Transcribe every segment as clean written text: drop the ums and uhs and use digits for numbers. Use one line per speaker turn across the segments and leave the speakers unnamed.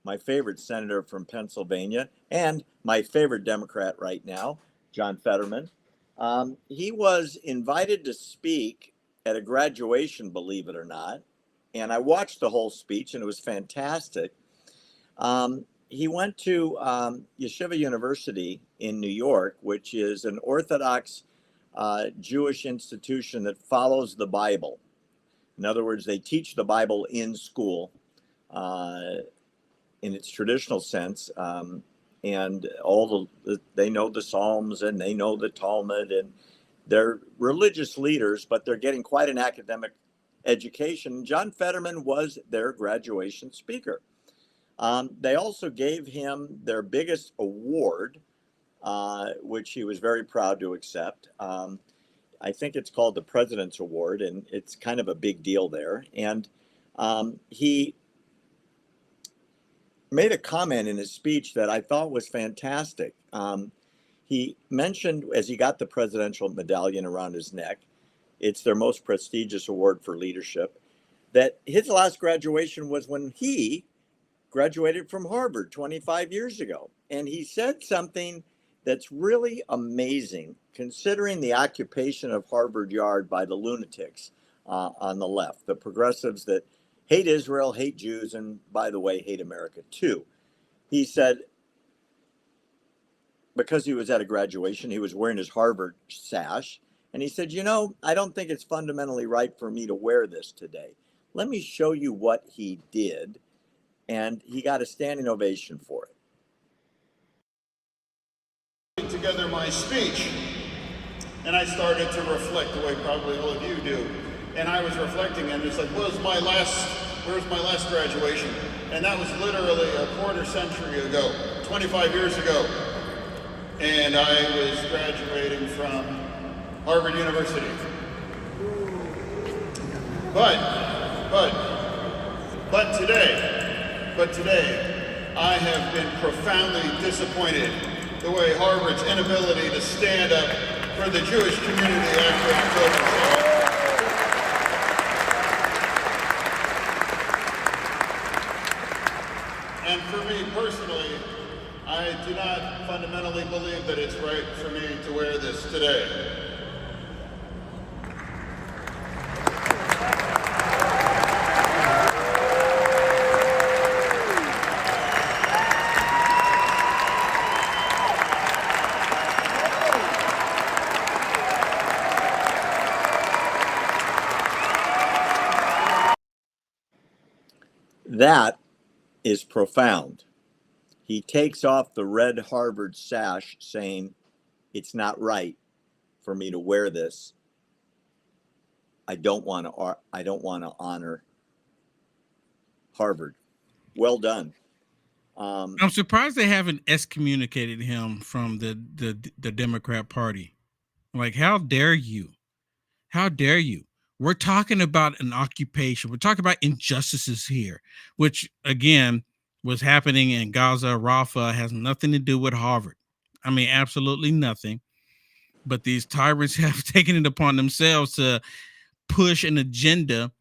my favorite senator from Pennsylvania, and my favorite Democrat right now, John Fetterman. He was invited to speak at a graduation, believe it or not. And I watched the whole speech, and it was fantastic. He went to Yeshiva University in New York, which is an Orthodox Jewish institution that follows the Bible. In other words, they teach the Bible in school in its traditional sense. And they know the Psalms and they know the Talmud, and they're religious leaders, but they're getting quite an academic education. John Fetterman was their graduation speaker. They also gave him their biggest award, which he was very proud to accept. I think it's called the President's Award, and it's kind of a big deal there. And he made a comment in his speech that I thought was fantastic. He mentioned, as he got the presidential medallion around his neck, it's their most prestigious award for leadership, that his last graduation was when he graduated from Harvard 25 years ago. And he said something that's really amazing, considering the occupation of Harvard Yard by the lunatics on the left, the progressives that hate Israel, hate Jews, and by the way, hate America too. He said, because he was at a graduation, he was wearing his Harvard sash. And he said, I don't think it's fundamentally right for me to wear this today. Let me show you what he did. And he got a standing ovation for it.
Together my speech, and I started to reflect the way probably all of you do. And I was reflecting, and it's like, where's my last graduation? And that was literally a quarter century ago, 25 years ago. And I was graduating from Harvard University. But today, I have been profoundly disappointed the way Harvard's inability to stand up for the Jewish community after October 7th. And for me personally, I do not fundamentally believe that it's right for me to wear this today.
That is profound. He takes off the red Harvard sash, saying, it's not right for me to wear this. I don't want to honor Harvard. Well done.
I'm surprised they haven't excommunicated him from the Democrat Party. Like, how dare you? How dare you? We're talking about an occupation. We're talking about injustices here, which, again, was happening in Gaza, Rafah, has nothing to do with Harvard. I mean, absolutely nothing. But these tyrants have taken it upon themselves to push an agenda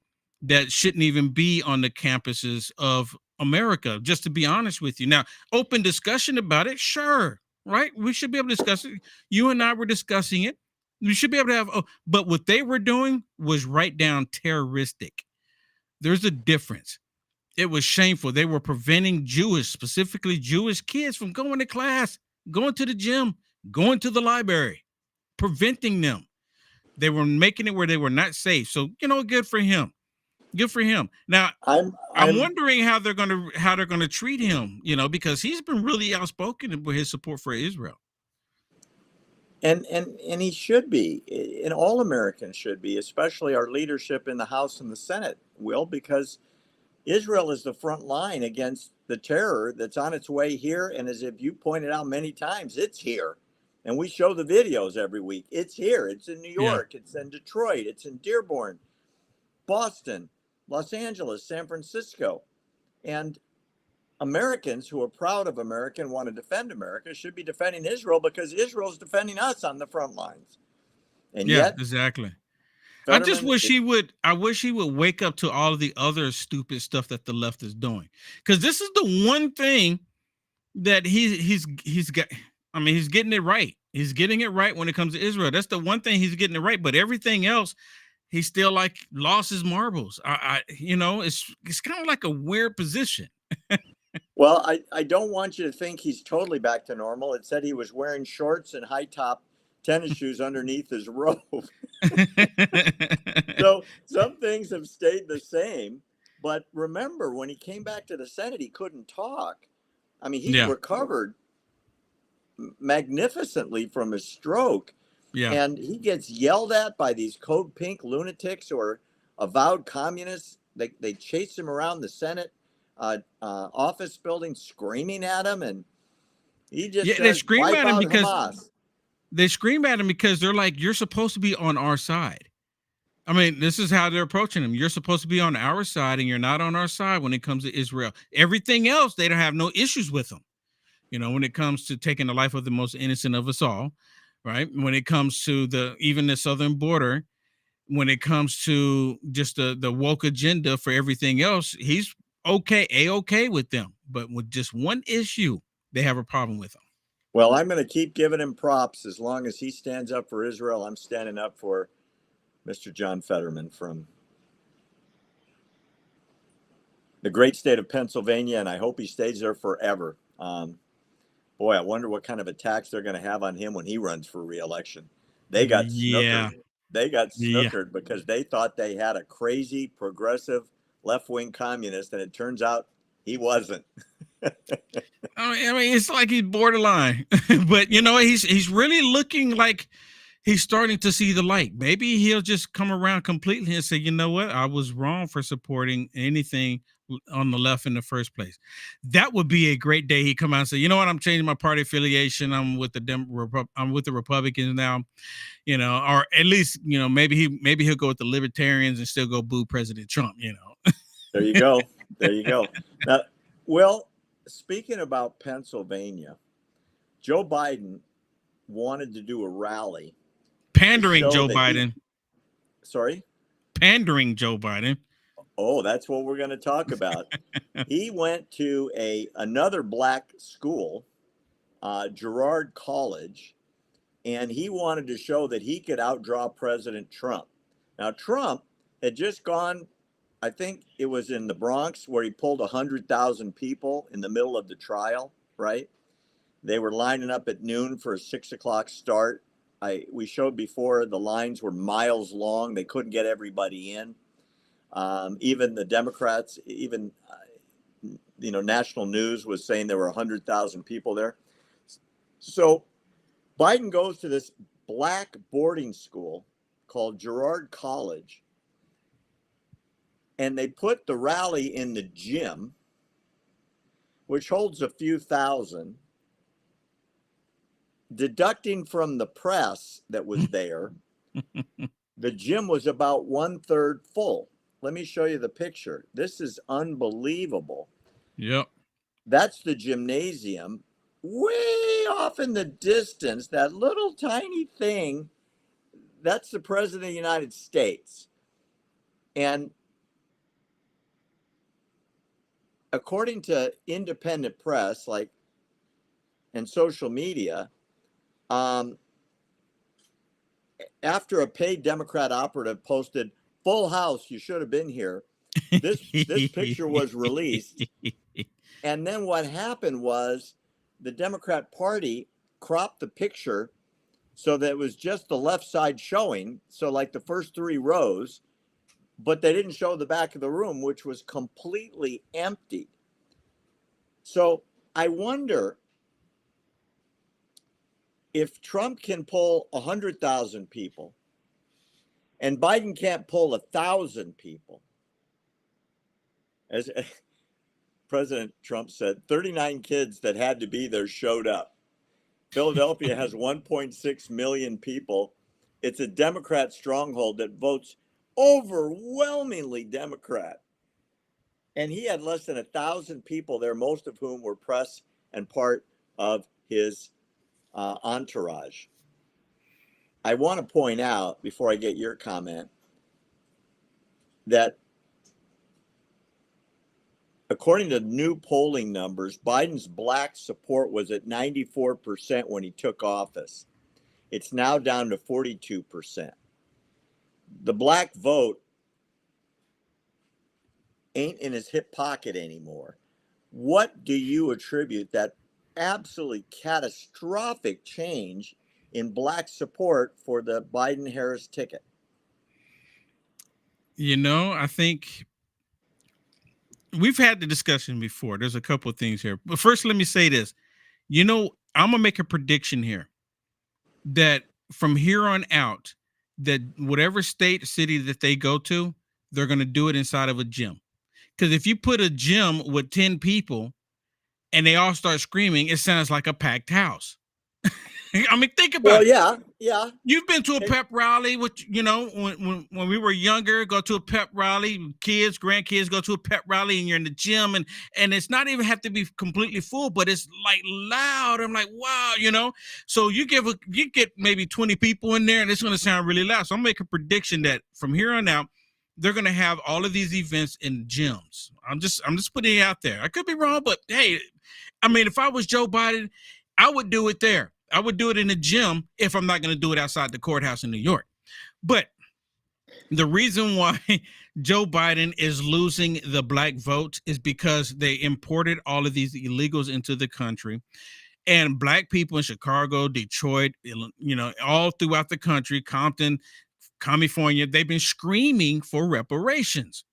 that shouldn't even be on the campuses of America, just to be honest with you. Now, open discussion about it, sure, right? We should be able to discuss it. You and I were discussing it. We should be able to have, but what they were doing was right down terroristic. There's a difference. It was shameful. They were preventing specifically Jewish kids from going to class, going to the gym, going to the library, preventing them. They were making it where they were not safe. So, good for him. Good for him. Now, I'm wondering how they're going to treat him, because he's been really outspoken with his support for Israel.
And he should be, and all Americans should be, especially our leadership in the House and the Senate, because Israel is the front line against the terror that's on its way here. And as if you pointed out many times, it's here. And we show the videos every week. It's here. It's in New York. Yeah. It's in Detroit. It's in Dearborn, Boston, Los Angeles, San Francisco. And Americans who are proud of America and want to defend America should be defending Israel, because Israel is defending us on the front lines. And
yet, exactly. I just
Fetterman,
wish he would. I wish he would wake up to all of the other stupid stuff that the left is doing, because this is the one thing that he's got. I mean, he's getting it right. He's getting it right when it comes to Israel. That's the one thing he's getting it right. But everything else, he still like lost his marbles. It's kind of like a weird position.
well, I don't want you to think he's totally back to normal. It said he was wearing shorts and high top tennis shoes underneath his robe. So some things have stayed the same. But remember, when he came back to the Senate, he couldn't talk. I mean, he
Yeah,
recovered magnificently from his stroke.
yeah.
And he gets yelled at by these code pink lunatics or avowed communists. They chase him around the Senate office building, screaming at him, and he just
Yeah, they
says,
scream
"Wipe
at him
out
because
Hamas."
they're like, you're supposed to be on our side. I mean, this is how they're approaching him. You're supposed to be on our side, and you're not on our side when it comes to Israel. Everything else, they don't have no issues with them. When it comes to taking the life of the most innocent of us all, right? When it comes to even the southern border, when it comes to just the woke agenda for everything else, he's okay with them. But with just one issue, they have a problem with him.
Well, I'm going to keep giving him props as long as he stands up for Israel. I'm standing up for Mr. John Fetterman from the great state of Pennsylvania, and I hope he stays there forever. Boy, I wonder what kind of attacks they're going to have on him when he runs for re-election. They got
Yeah,
snookered. They got
yeah.
snookered because they thought they had a crazy, progressive, left-wing communist, and it turns out he wasn't.
I mean, it's like he's borderline, but he's really looking like he's starting to see the light. Maybe he'll just come around completely and say, you know what, I was wrong for supporting anything on the left in the first place. That would be a great day. He come out and say, you know what, I'm changing my party affiliation. I'm with I'm with the Republicans now. Or at least maybe he'll go with the Libertarians and still go boo President Trump.
There you go. There you go. Now, well, speaking about Pennsylvania, Joe Biden wanted to do a rally.
Pandering Joe Biden.
Sorry?
Pandering Joe Biden.
Oh, that's what we're going to talk about. He went to another black school, Girard College, and he wanted to show that he could outdraw President Trump. Now, Trump had just gone, I think it was in the Bronx, where he pulled 100,000 people in the middle of the trial, right? They were lining up at noon for a 6 o'clock start. We showed before the lines were miles long. They couldn't get everybody in. Even the Democrats, even national news was saying there were 100,000 people there. So Biden goes to this black boarding school called Girard College, and they put the rally in the gym, which holds a few thousand. Deducting from the press that was there, the gym was about 1/3 full. Let me show you the picture. This is unbelievable.
Yep.
That's the gymnasium. Way off in the distance, that little tiny thing, that's the President of the United States. And according to independent press, and social media, after a paid Democrat operative posted, "Full house, you should have been here," this picture was released. And then what happened was the Democrat Party cropped the picture so that it was just the left side showing, so like the first 3 rows, but they didn't show the back of the room, which was completely empty. So I wonder if Trump can pull 100,000 people and Biden can't pull 1,000 people. As President Trump said, 39 kids that had to be there showed up. Philadelphia has 1.6 million people. It's a Democrat stronghold that votes overwhelmingly Democrat. And he had less than 1,000 people there, most of whom were press and part of his entourage. I want to point out, before I get your comment, that according to new polling numbers, Biden's black support was at 94% when he took office. It's now down to 42%. The black vote ain't in his hip pocket anymore. What do you attribute that absolutely catastrophic change in black support for the Biden-Harris ticket?
You know, I think we've had the discussion before. There's a couple of things here. But first, let me say this. You know, I'm going to make a prediction here that from here on out, that whatever state, city that they go to, they're going to do it inside of a gym. Because if you put a gym with 10 people and they all start screaming, it sounds like a packed house. I mean, think about it.
Yeah.
You've been to a pep rally, which, you know, when we were younger, go to a pep rally, kids, grandkids go to a pep rally, and you're in the gym, and it's not even have to be completely full, but it's like loud. I'm like, wow, you know. So you get maybe 20 people in there, and it's going to sound really loud. So I'm making a prediction that from here on out, they're going to have all of these events in gyms. I'm just putting it out there. I could be wrong, but hey, I mean, if I was Joe Biden, I would do it there. I would do it in a gym if I'm not going to do it outside the courthouse in New York. But the reason why Joe Biden is losing the black vote is because they imported all of these illegals into the country. And black people in Chicago, Detroit, you know, all throughout the country, Compton, California, they've been screaming for reparations.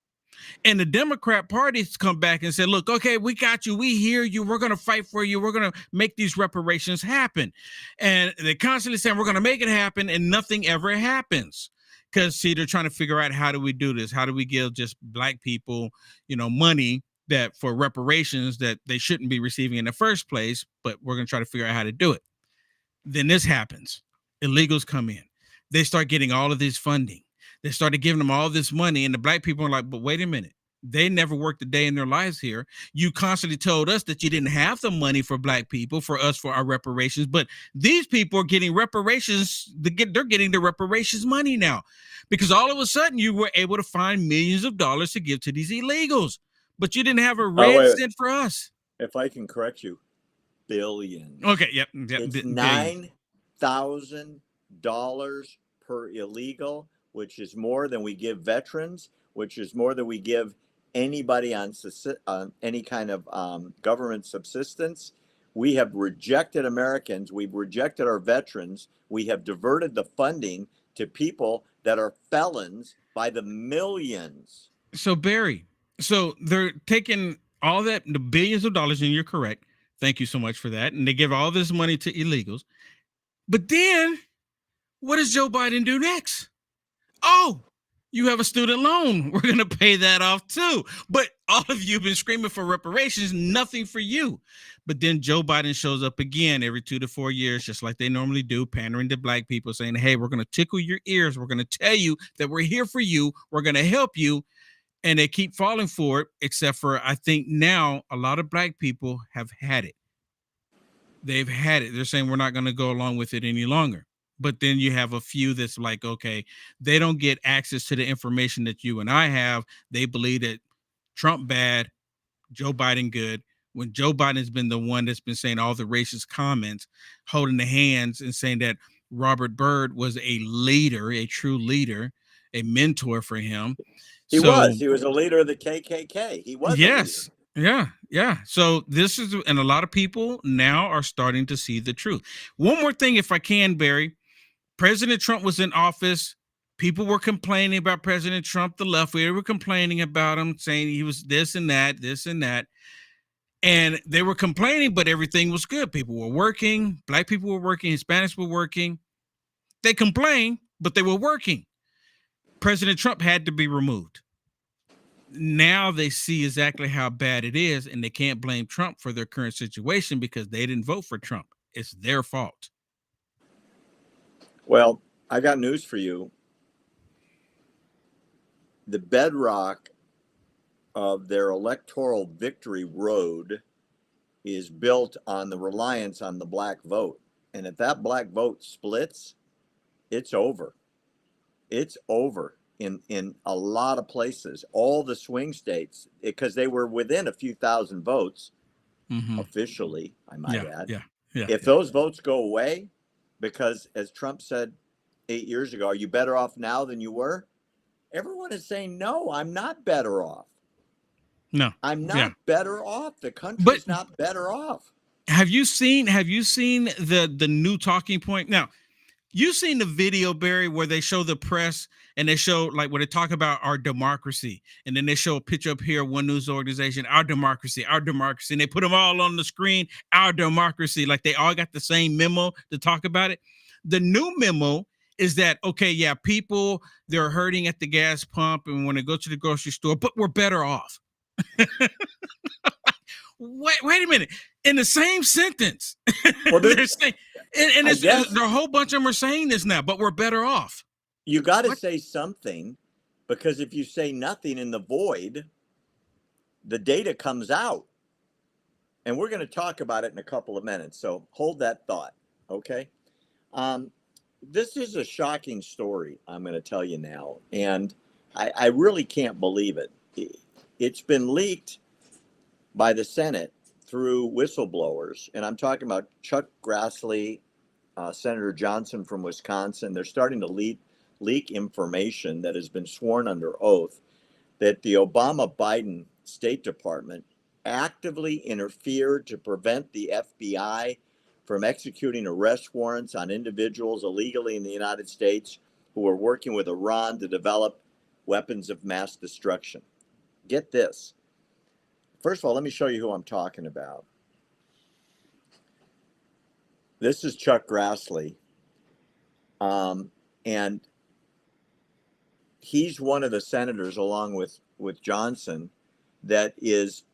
And the Democrat Party's come back and said, look, okay, we got you. We hear you. We're going to fight for you. We're going to make these reparations happen. And they constantly saying, we're going to make it happen. And nothing ever happens. Because, see, they're trying to figure out, how do we do this? How do we give just black people, you know, money that for reparations that they shouldn't be receiving in the first place? But we're going to try to figure out how to do it. Then this happens. Illegals come in. They start getting all of this funding. They started giving them all this money, and the black people are like, but wait a minute. They never worked a day in their lives here. You constantly told us that you didn't have the money for black people, for us, for our reparations. But these people are getting reparations. They're getting the reparations money now, because all of a sudden you were able to find millions of dollars to give to these illegals, but you didn't have a red cent for us.
If I can correct you, billions.
Okay, yep.
It's $9,000 per illegal, which is more than we give veterans, which is more than we give anybody on any kind of government subsistence. We have rejected Americans. We've rejected our veterans. We have diverted the funding to people that are felons by the millions.
So, Barry, so they're taking all that, the billions of dollars, and you're correct. Thank you so much for that. And they give all this money to illegals. But then what does Joe Biden do next? Oh, you have a student loan. We're going to pay that off too. But all of you have been screaming for reparations, nothing for you. But then Joe Biden shows up again every 2 to 4 years, just like they normally do, pandering to black people, saying, hey, we're going to tickle your ears. We're going to tell you that we're here for you. We're going to help you. And they keep falling for it, except for, I think now a lot of black people have had it. They've had it. They're saying we're not going to go along with it any longer. But then you have a few that's like, okay, they don't get access to the information that you and I have. They believe that Trump bad, Joe Biden good. When Joe Biden's been the one that's been saying all the racist comments, holding the hands and saying that Robert Byrd was a leader, a true leader, a mentor for him.
He was a leader of the KKK. He was.
Yes. Yeah. So this is, and a lot of people now are starting to see the truth. One more thing, if I can, Barry. President Trump was in office. People were complaining about President Trump, the left. We were complaining about him, saying he was this and that. And they were complaining, but everything was good. People were working. Black people were working. Hispanics were working. They complained, but they were working. President Trump had to be removed. Now they see exactly how bad it is, and they can't blame Trump for their current situation because they didn't vote for Trump. It's their fault.
Well, I got news for you. The bedrock of their electoral victory road is built on the reliance on the black vote. And if that black vote splits, it's over. It's over. in a lot of places, all the swing states, because they were within a few thousand votes officially, I might add. If those votes go away, because as Trump said 8 years ago, are you better off now than you were? Everyone is saying, no, I'm not better off.
No,
I'm not better off. The country's not better off.
Have you seen the new talking point? Now, you've seen the video, Barry, where they show the press and they show like where they talk about our democracy, and then they show a picture up here, one news organization, our democracy, and they put them all on the screen, our democracy, like they all got the same memo to talk about it. The new memo is that, okay, yeah, people, they're hurting at the gas pump and when they go to the grocery store, but we're better off. Wait a minute. In the same sentence,
well,
they're saying, and there are a whole bunch of them are saying this now, but we're better off.
You got to say something, because if you say nothing in the void, the data comes out. And we're going to talk about it in a couple of minutes. So hold that thought. Okay. This is a shocking story, I'm going to tell you now. And I really can't believe it. It's been leaked by the Senate through whistleblowers. And I'm talking about Chuck Grassley, Senator Johnson from Wisconsin. They're starting to leak information that has been sworn under oath that the Obama-Biden State Department actively interfered to prevent the FBI from executing arrest warrants on individuals illegally in the United States who were working with Iran to develop weapons of mass destruction. Get this. First of all, let me show you who I'm talking about. This is Chuck Grassley. And he's one of the senators, along with Johnson, that is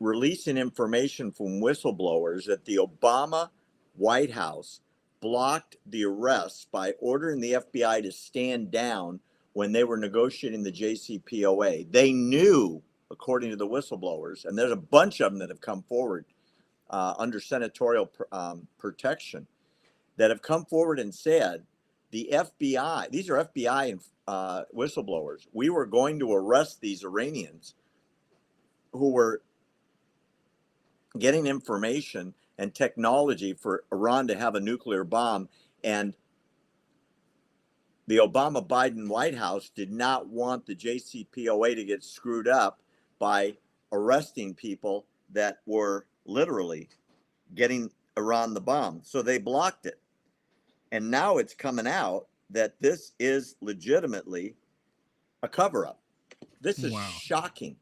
releasing information from whistleblowers that the Obama White House blocked the arrests by ordering the FBI to stand down when they were negotiating the JCPOA. They knew, according to the whistleblowers, and there's a bunch of them that have come forward under senatorial protection, that have come forward and said, the FBI, these are FBI and whistleblowers, we were going to arrest these Iranians who were getting information and technology for Iran to have a nuclear bomb. And the Obama-Biden White House did not want the JCPOA to get screwed up by arresting people that were literally getting Iran the bomb. So they blocked it. And now it's coming out that this is legitimately a cover-up. This is shocking.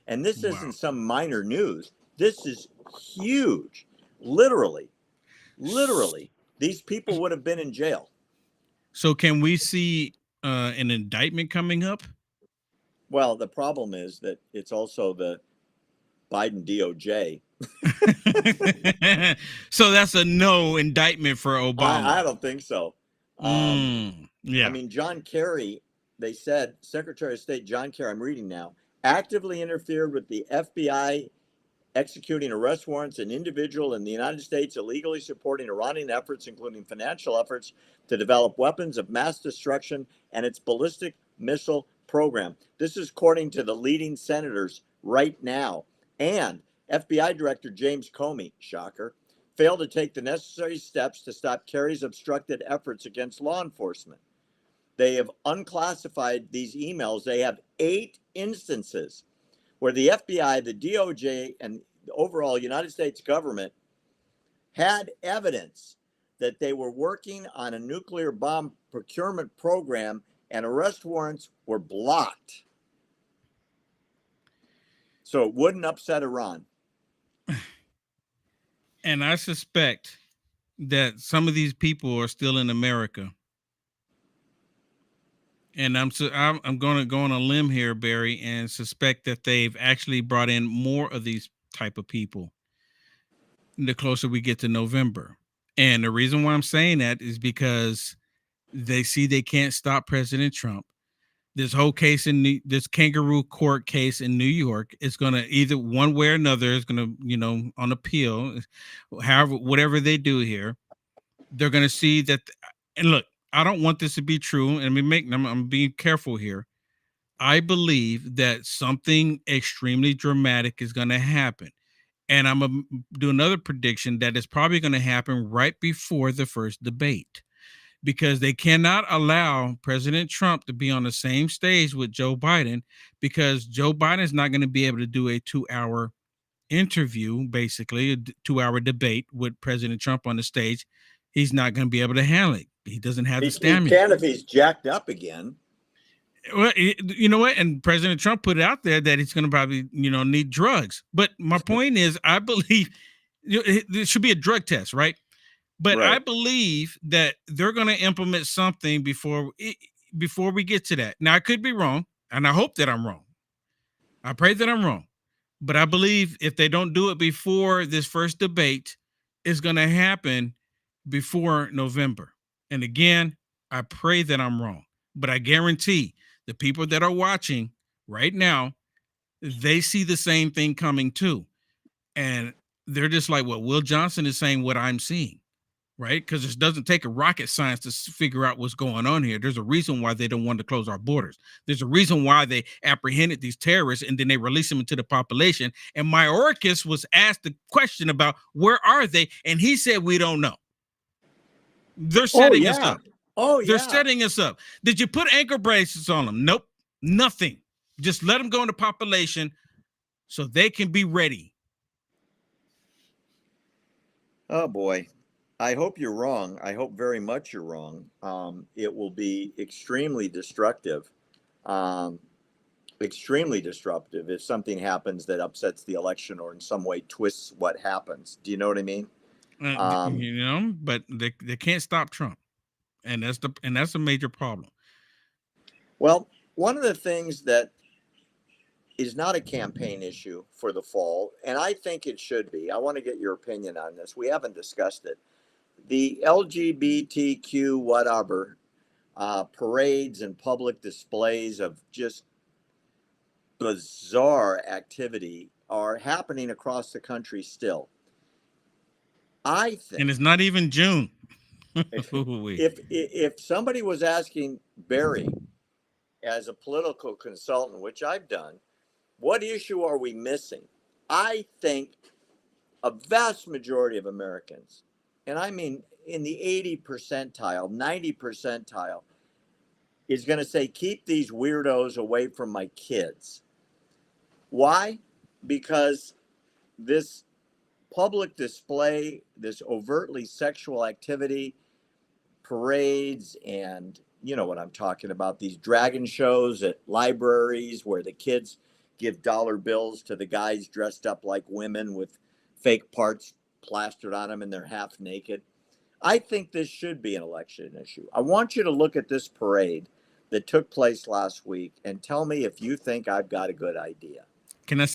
And this isn't some minor news. This is huge. Literally, these people would have been in jail.
So can we see an indictment coming up?
Well, the problem is that it's also the Biden DOJ.
So that's a no indictment for Obama.
I don't think so.
Yeah.
I mean, John Kerry, they said, Secretary of State John Kerry, I'm reading now, actively interfered with the FBI executing arrest warrants an individual in the United States illegally supporting Iranian efforts, including financial efforts to develop weapons of mass destruction and its ballistic missile program. This is according to the leading senators right now. And FBI Director James Comey, shocker, failed to take the necessary steps to stop Kerry's obstructed efforts against law enforcement. They have unclassified these emails. They have 8 instances where the FBI, the DOJ, and the overall United States government had evidence that they were working on a nuclear bomb procurement program, and arrest warrants were blocked. So it wouldn't upset Iran.
And I suspect that some of these people are still in America. And I'm going to go on a limb here, Barry, and suspect that they've actually brought in more of these type of people the closer we get to November. And the reason why I'm saying that is because they see they can't stop President Trump. This whole case this kangaroo court case in New York is going to either one way or another is going to, on appeal, however, whatever they do here, they're going to see that. And look, I don't want this to be true. And I'm being careful here. I believe that something extremely dramatic is going to happen. And I'm going to do another prediction that is probably going to happen right before the first debate, because they cannot allow President Trump to be on the same stage with Joe Biden, because Joe Biden is not going to be able to do a 2 hour interview, basically a 2 hour debate with President Trump on the stage. He's not going to be able to handle it. He doesn't have the
He
stamina.
can if he's jacked up again.
Well, you know what? And President Trump put it out there that he's going to probably, need drugs. But my point is, I believe there should be a drug test, right? But I
Right.
believe that they're going to implement something before we get to that. Now, I could be wrong, and I hope that I'm wrong. I pray that I'm wrong. But I believe if they don't do it before this first debate, it's going to happen before November. And again, I pray that I'm wrong. But I guarantee the people that are watching right now, they see the same thing coming too. And they're just like, well, Will Johnson is saying what I'm seeing, right? Because it doesn't take a rocket science to figure out what's going on here. There's a reason why they don't want to close our borders. There's a reason why they apprehended these terrorists and then they release them into the population. And Mayorkas was asked the question about where are they? And he said, we don't know. They're setting us up.
Oh, yeah.
They're setting us up. Did you put anchor bracelets on them? Nope. Nothing. Just let them go into population so they can be ready.
Oh, boy. I hope you're wrong. I hope very much you're wrong. It will be extremely destructive. Extremely disruptive if something happens that upsets the election or in some way twists what happens. Do you know what I mean?
But they can't stop Trump. And that's a major problem.
Well, one of the things that is not a campaign issue for the fall, and I think it should be. I want to get your opinion on this. We haven't discussed it. The LGBTQ whatever parades and public displays of just bizarre activity are happening across the country still. I think,
and it's not even June.
if somebody was asking Barry as a political consultant, which I've done, what issue are we missing? I think a vast majority of Americans, and I mean in the 80 percentile, 90 percentile, is going to say, keep these weirdos away from my kids. Why? Because this public display, this overtly sexual activity, parades, and you know what I'm talking about, these dragon shows at libraries where the kids give dollar bills to the guys dressed up like women with fake parts plastered on them and they're half naked. I think this should be an election issue. I want you to look at this parade that took place last week and tell me if you think I've got a good idea.
Can I?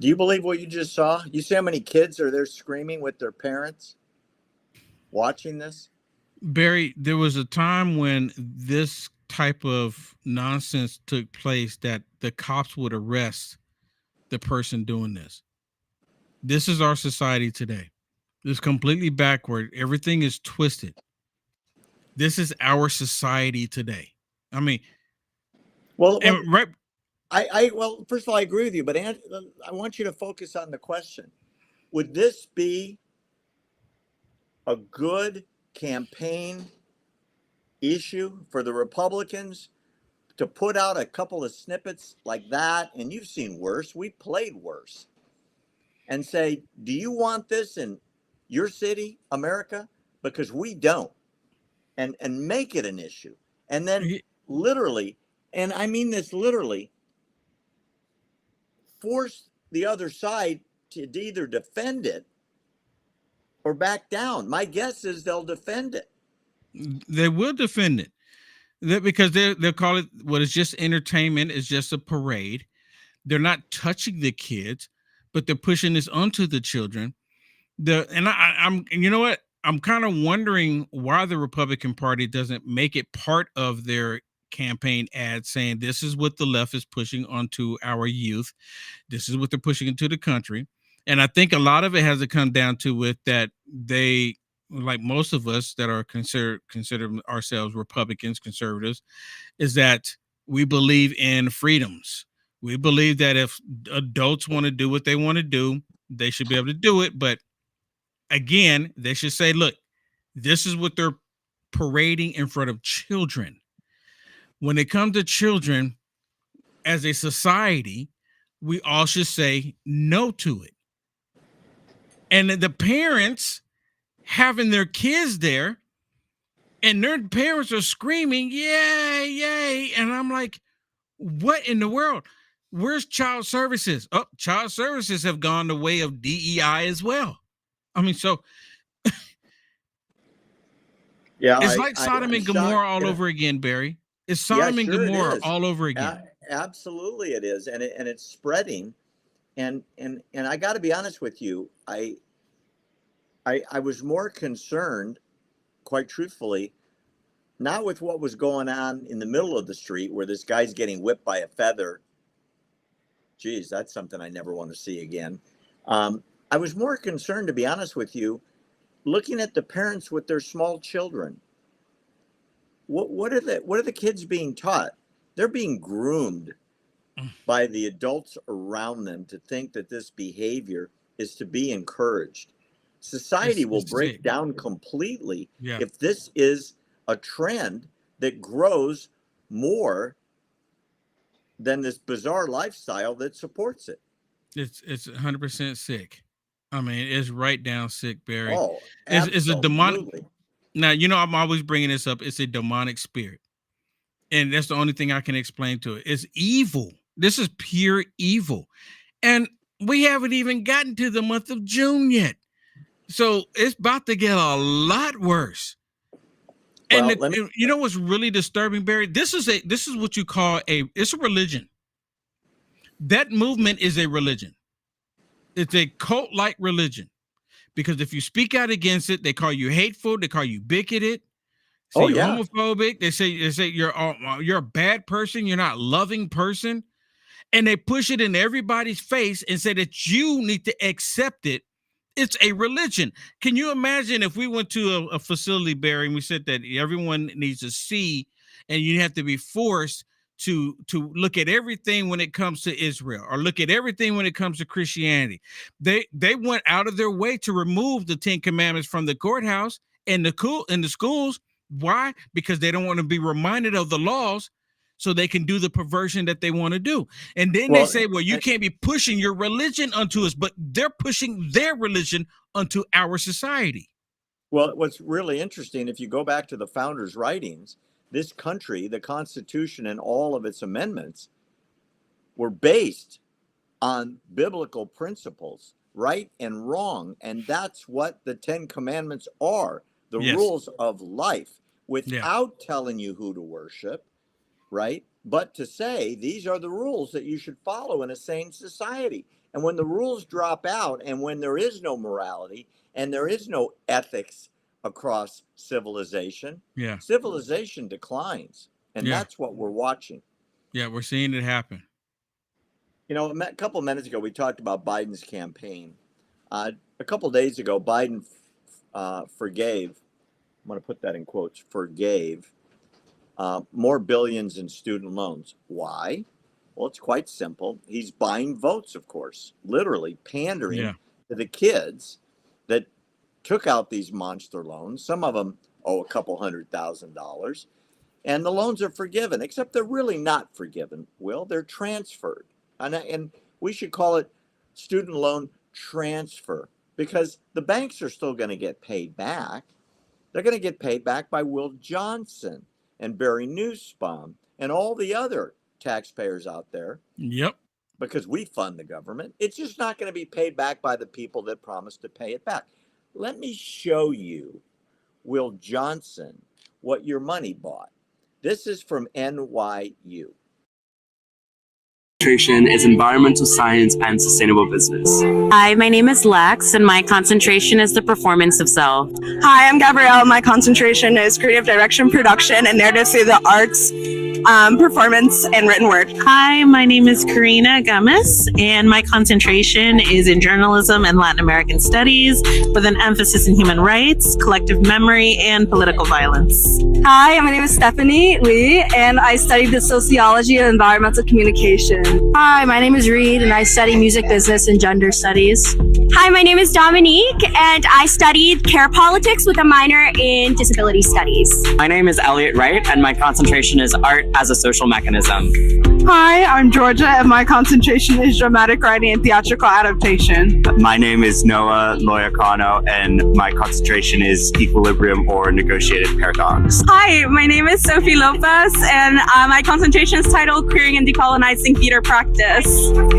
Do you believe what you just saw? You see how many kids are there screaming with their parents watching this?
Barry, there was a time when this type of nonsense took place that the cops would arrest the person doing this. This is our society today. It's completely backward. Everything is twisted. This is our society today. I mean,
well,
right.
Well, first of all, I agree with you, but I want you to focus on the question. Would this be a good campaign issue for the Republicans to put out a couple of snippets like that? And you've seen worse. We played worse. And say, do you want this in your city, America? Because we don't. And make it an issue. And then literally, and I mean this literally, force the other side to either defend it or back down. My guess is they'll defend it.
They will defend it. Because they'll call it what is just entertainment, is just a parade. They're not touching the kids, but they're pushing this onto the children. I'm you know what? I'm kind of wondering why the Republican Party doesn't make it part of their campaign ad saying this is what the left is pushing onto our youth. This is what they're pushing into the country. And I think a lot of it has to come down to with that they, like most of us that are consider ourselves Republicans, conservatives, is that we believe in freedoms. We believe that if adults want to do what they want to do, they should be able to do it. But again, they should say, look, this is what they're parading in front of children. When it comes to children, as a society, we all should say no to it. And the parents having their kids there, and their parents are screaming, yay, yay. And I'm like, what in the world? Where's child services? Oh, child services have gone the way of DEI as well. I mean, so
yeah,
it's like Sodom and Gomorrah all over again, Barry. It's Sodom and Gomorrah all over again.
Absolutely, it is, and it's spreading. And I got to be honest with you, I was more concerned, quite truthfully, not with what was going on in the middle of the street where this guy's getting whipped by a feather. Geez, that's something I never want to see again. I was more concerned, to be honest with you, looking at the parents with their small children. What are the kids being taught? They're being groomed by the adults around them to think that this behavior is to be encouraged. Society will break down completely if this is a trend that grows more than this bizarre lifestyle that supports it.
It's 100% sick. I mean, it's right down sick, Barry.
Oh,
it's a demonic. Now, you know, I'm always bringing this up. It's a demonic spirit. And that's the only thing I can explain to it. It's evil. This is pure evil. And we haven't even gotten to the month of June yet. So it's about to get a lot worse. And you know what's really disturbing, Barry? This is what you call it's a religion. That movement is a religion. It's a cult-like religion. Because if you speak out against it, they call you hateful, they call you bigoted, say you're homophobic, they say you're a bad person, you're not a loving person. And they push it in everybody's face and say that you need to accept it. It's a religion. Can you imagine if we went to a facility, Barry, and we said that everyone needs to see, and you have to be forced to look at everything when it comes to Israel, or look at everything when it comes to Christianity. They went out of their way to remove the 10 Commandments from the courthouse and the schools. Why? Because they don't want to be reminded of the laws, so they can do the perversion that they want to do. And then they say, well, you can't be pushing your religion onto us, but they're pushing their religion onto our society.
Well, what's really interesting, if you go back to the founders' writings, this country, the Constitution and all of its amendments were based on biblical principles, right and wrong. And that's what the 10 Commandments are, the rules of life, without telling you who to worship, right? But to say these are the rules that you should follow in a sane society. And when the rules drop out, and when there is no morality and there is no ethics across civilization, civilization declines. And that's what we're watching.
Yeah, we're seeing it happen.
You know, a couple of minutes ago, we talked about Biden's campaign. A couple of days ago, Biden forgave, I'm going to put that in quotes, forgave more billions in student loans. Why? Well, it's quite simple. He's buying votes, of course, literally pandering to the kids that took out these monster loans. Some of them owe a couple $100,000, and the loans are forgiven, except they're really not forgiven, Will. They're transferred. And we should call it student loan transfer, because the banks are still going to get paid back. They're going to get paid back by Will Johnson. and Barry Nussbaum and all the other taxpayers out there,
Yep.
because we fund the government. It's just not going to be paid back by the people that promised to pay it back. Let me show you, Will Johnson, what your money bought. This is from NYU.
Concentration is environmental science and sustainable business.
Hi, my name is Lex, and my concentration is the performance of self.
Hi, I'm Gabrielle. My concentration is creative direction, production, and narrative through the arts, performance, and written word.
Hi, my name is Karina Gomez, and my concentration is in journalism and Latin American studies, with an emphasis in human rights, collective memory, and political violence.
Hi, my name is Stephanie Lee, and I studied the sociology of environmental communication.
Hi, my name is Reed, and I study music business and gender studies.
Hi, my name is Dominique, and I studied care politics with a minor in disability studies.
My name is Elliot Wright, and my concentration is art as a social mechanism.
Hi, I'm Georgia, and my concentration is dramatic writing and theatrical adaptation.
My name is Noah Loyacano, and my concentration is equilibrium or negotiated paradox.
Hi, my name is Sophie Lopez, and my concentration is titled Queering and Decolonizing Theater Practice.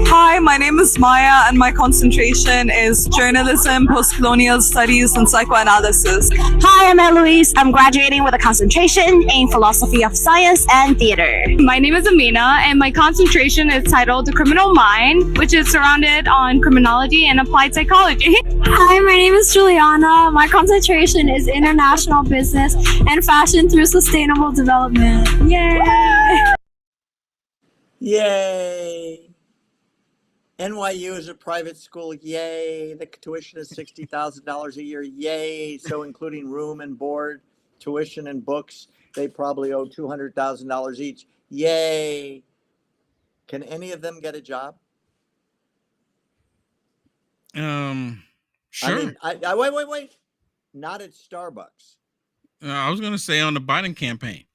Hi, my name is Maya, and my concentration is journalism, post-colonial studies, and psychoanalysis.
Hi, I'm Eloise. I'm graduating with a concentration in philosophy of science and theater.
My name is Amina, and my concentration is titled The Criminal Mind, which is surrounded on criminology and applied psychology.
Hi, my name is Juliana. My concentration is international business and fashion through sustainable development. Yay!
Yay! NYU is a private school. Yay! The tuition is $60,000 a year. Yay! So including room and board, tuition and books, they probably owe $200,000 each. Yay! Can any of them get a job?
Sure.
I mean, wait. Not at Starbucks.
I was going to say on the Biden campaign.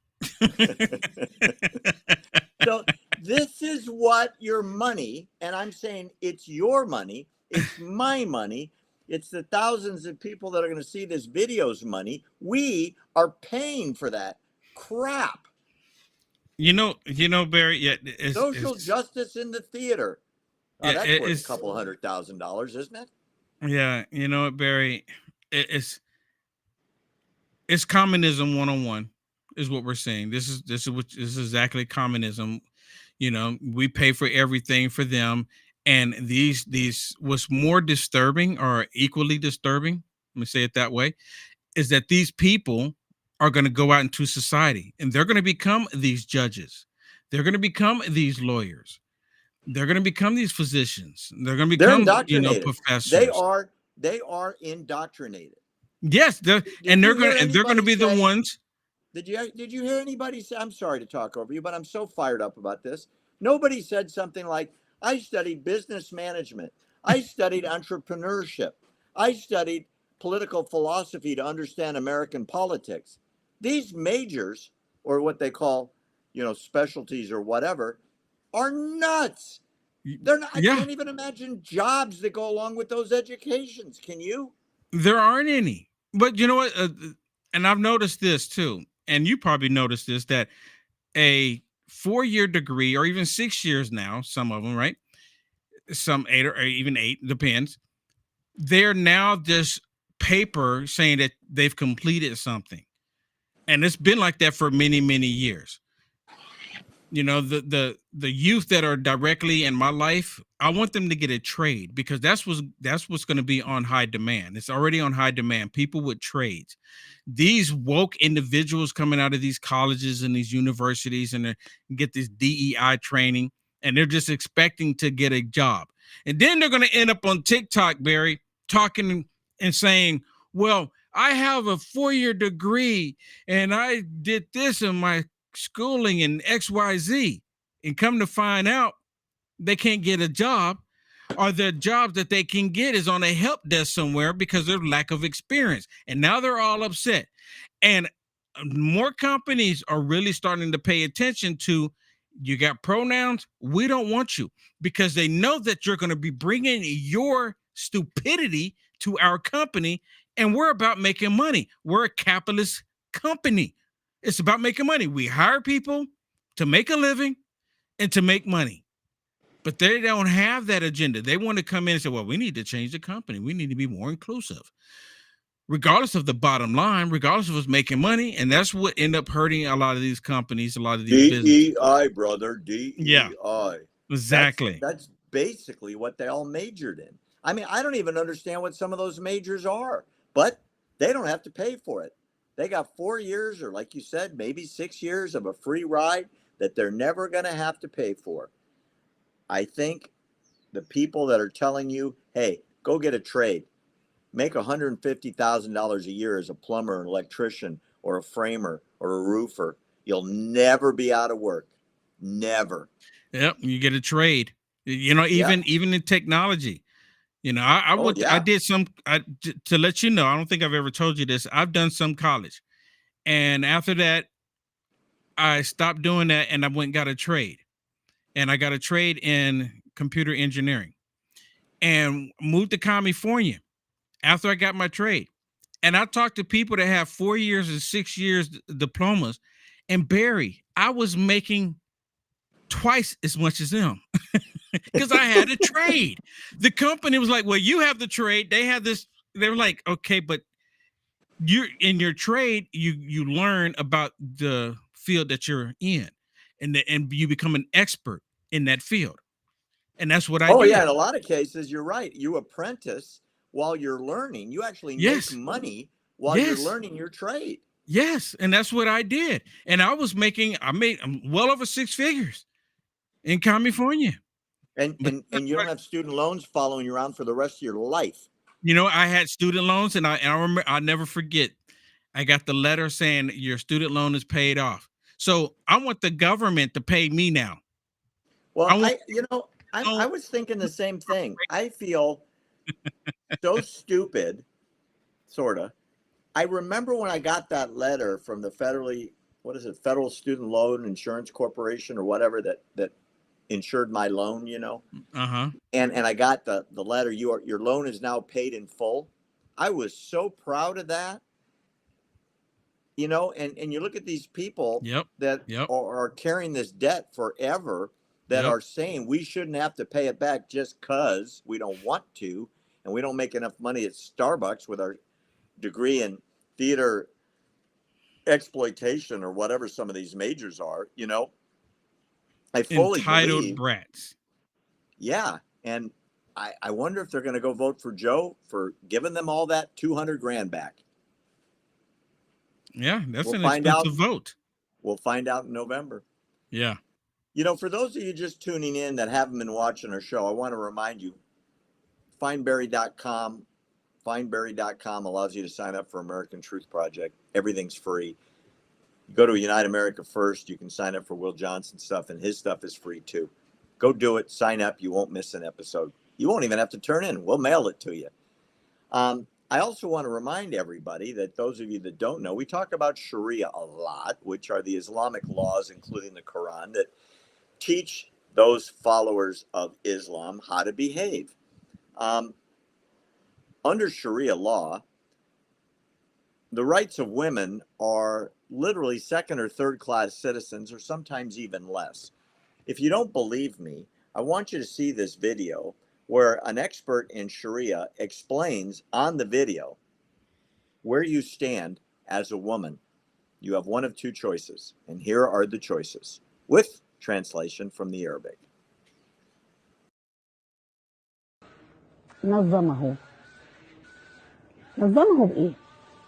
So this is what your money, and I'm saying it's your money, it's my money, it's the thousands of people that are going to see this video's money. We are paying for that crap.
You know, Barry. Yeah,
Social justice in the theater. Oh,
Yeah,
that's worth
it's-
a couple $100,000, isn't it?
yeah. You know what, Barry? It's communism 101 is what we're saying. This is exactly communism. You know, we pay for everything for them, and these what's more disturbing or equally disturbing, let me say it that way, is that these people are going to go out into society and they're going to become these judges. They're going to become these lawyers. They're going to become these physicians. They're going to
They're
become,
indoctrinated.
professors.
They are indoctrinated.
Yes, they're going to be the ones.
Did you hear anybody say, I'm sorry to talk over you, but I'm so fired up about this. Nobody said something like, I studied business management. I studied entrepreneurship. I studied political philosophy to understand American politics. These majors, or what they call, specialties or whatever, are nuts. They're not.
Yeah.
I can't even imagine jobs that go along with those educations. Can you?
There aren't any. But you know what? And I've noticed this too, and you probably noticed this, that a 4-year degree, or even 6 years now, some of them, right? Some 8 or even 8, depends. They're now just paper saying that they've completed something. And it's been like that for many, many years. You know, the youth that are directly in my life, I want them to get a trade, because that's what's going to be on high demand. It's already on high demand. People with trades. These woke individuals coming out of these colleges and these universities, and they get this DEI training, and they're just expecting to get a job. And then they're going to end up on TikTok, Barry, talking and saying, well, I have a 4-year degree and I did this in my schooling in XYZ, and come to find out they can't get a job, or the job that they can get is on a help desk somewhere because of lack of experience. And now they're all upset. And more companies are really starting to pay attention to, you got pronouns, we don't want you, because they know that you're going to be bringing your stupidity to our company, and we're about making money. We're a capitalist company. It's about making money. We hire people to make a living and to make money. But they don't have that agenda. They want to come in and say, well, we need to change the company. We need to be more inclusive, regardless of the bottom line, regardless of us making money. And that's what end up hurting a lot of these companies, a lot of these businesses.
DEI, brother, DEI.
Yeah, exactly.
That's basically what they all majored in. I mean, I don't even understand what some of those majors are, but they don't have to pay for it. They got 4 years, or like you said, maybe 6 years of a free ride that they're never going to have to pay for. I think the people that are telling you, hey, go get a trade, make $150,000 a year as a plumber, an electrician, or a framer, or a roofer, you'll never be out of work. Never.
Yep, you get a trade. You know, even in technology. You know, I did some, to let you know, I don't think I've ever told you this. I've done some college. And after that, I stopped doing that and I went and got a trade. And I got a trade in computer engineering and moved to California after I got my trade. And I talked to people that have 4 years and 6 years diplomas. And Barry, I was making twice as much as them because I had a trade. The company was like, well, you have the trade. They have this. They were like, okay, but you're in your trade, you learn about the field that you're in, and you become an expert in that field. And that's what I did.
Oh, yeah. In a lot of cases, you're right. You apprentice while you're learning. You actually make money while you're learning your trade.
Yes. And that's what I did. And I made well over 6 figures in California.
And you don't have student loans following you around for the rest of your life.
You know, I had student loans, and I remember, I'll never forget, I got the letter saying your student loan is paid off. So I want the government to pay me now.
Well, I was thinking the same thing. I feel so stupid, sort of. I remember when I got that letter from the Federal Student Loan Insurance Corporation or whatever that insured my loan, you know.
Uh-huh.
And I got the letter, your loan is now paid in full. I was so proud of that. You know, and you look at these people that are carrying this debt forever, that are saying we shouldn't have to pay it back just because we don't want to, and we don't make enough money at Starbucks with our degree in theater exploitation or whatever some of these majors are, you know. I fully
entitled
believe,
brats.
Yeah. And I wonder if they're going to go vote for Joe for giving them all that $200,000 back.
Yeah, that's an expensive vote.
We'll find out in November.
Yeah.
You know, for those of you just tuning in that haven't been watching our show, I want to remind you, findbarry.com. Findbarry.com allows you to sign up for American Truth Project. Everything's free. You go to Unite America First. You can sign up for Will Johnson stuff, and his stuff is free too. Go do it. Sign up. You won't miss an episode. You won't even have to turn in. We'll mail it to you. I also want to remind everybody that those of you that don't know, we talk about Sharia a lot, which are the Islamic laws, including the Quran, that teach those followers of Islam how to behave. Under Sharia law, the rights of women are literally second or third class citizens, or sometimes even less. If you don't believe me, I want you to see this video where an expert in Sharia explains on the video where you stand as a woman. You have one of two choices, and here are the choices with translation from the Arabic.
نظمه بإيه؟